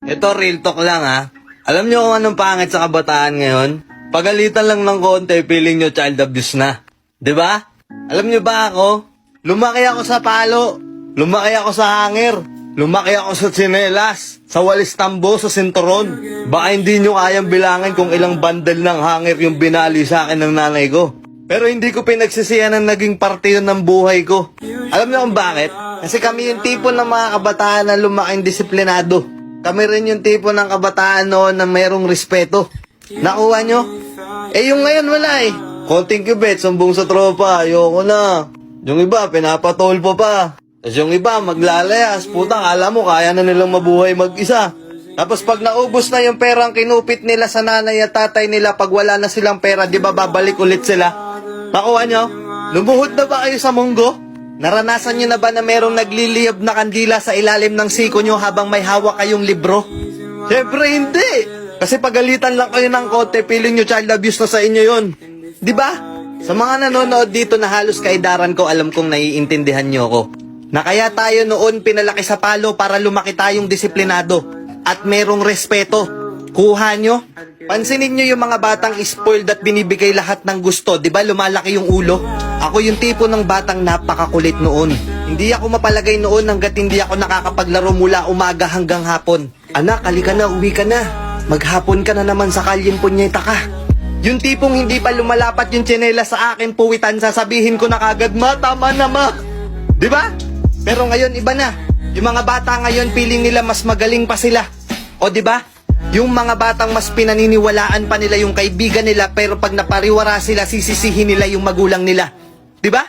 Ito, real talk lang ha. Alam nyo kung anong pangit sa kabataan ngayon? Pagalitan lang ng konti, feeling nyo child abuse na. 'Di ba? Alam nyo ba ako? Lumaki ako sa palo. Lumaki ako sa hangir. Lumaki ako sa tsinelas. Sa walis tambo, sa sinturon. Baka hindi nyo kayang bilangin kung ilang bandel ng hangir yung binali sa akin ng nanay ko. Pero hindi ko pinagsisiyan na naging parte yun ng buhay ko. Alam nyo kung bakit? Kasi kami yung tipo ng mga kabataan na lumaking disiplinado. Kami rin yung tipo ng kabataan noon na mayroong respeto. Nakuha nyo? Eh yung ngayon wala eh. Konting kibet, sumbong sa tropa, ayoko na. Yung iba, pinapatolpo pa. Tapos yung iba, maglalayas. Puta, kala mo, kaya na nilang mabuhay mag-isa. Tapos pag naubos na yung perang kinupit nila sa nanay at tatay nila, pag wala na silang pera, di ba babalik ulit sila? Nakuha nyo? Lumuhod na ba kayo sa munggo? Naranasan nyo na ba na merong nagliliyab na kandila sa ilalim ng siko nyo habang may hawak kayong libro? Siyempre hindi! Kasi pagalitan lang kayo ng konti, feeling nyo child abuse na sa inyo yun. Di ba? Sa mga nanonood dito na halos kaidaran ko, alam kong naiintindihan nyo ako. Na kaya tayo noon pinalaki sa palo para lumaki tayong disiplinado at merong respeto. Kuha nyo? Pansinin nyo yung mga batang spoiled at binibigay lahat ng gusto. Di ba lumalaki yung ulo? Ako yung tipo ng batang napakakulit noon. Hindi ako mapalagay noon hanggat hindi ako nakakapaglaro mula umaga hanggang hapon. Anak, halika na, uwi ka na. Maghapon ka na naman sa kalyen, punyeta ka. Yung tipong hindi pa lumalapat yung tsinela sa akin puwitan, sasabihin ko na kagad, ma, tama na ma. Di ba? Pero ngayon iba na. Yung mga bata ngayon feeling nila mas magaling pa sila. O di ba? Yung mga batang mas pinaniniwalaan pa nila yung kaibigan nila, pero pag napariwara sila, sisisihin nila yung magulang nila. Di ba?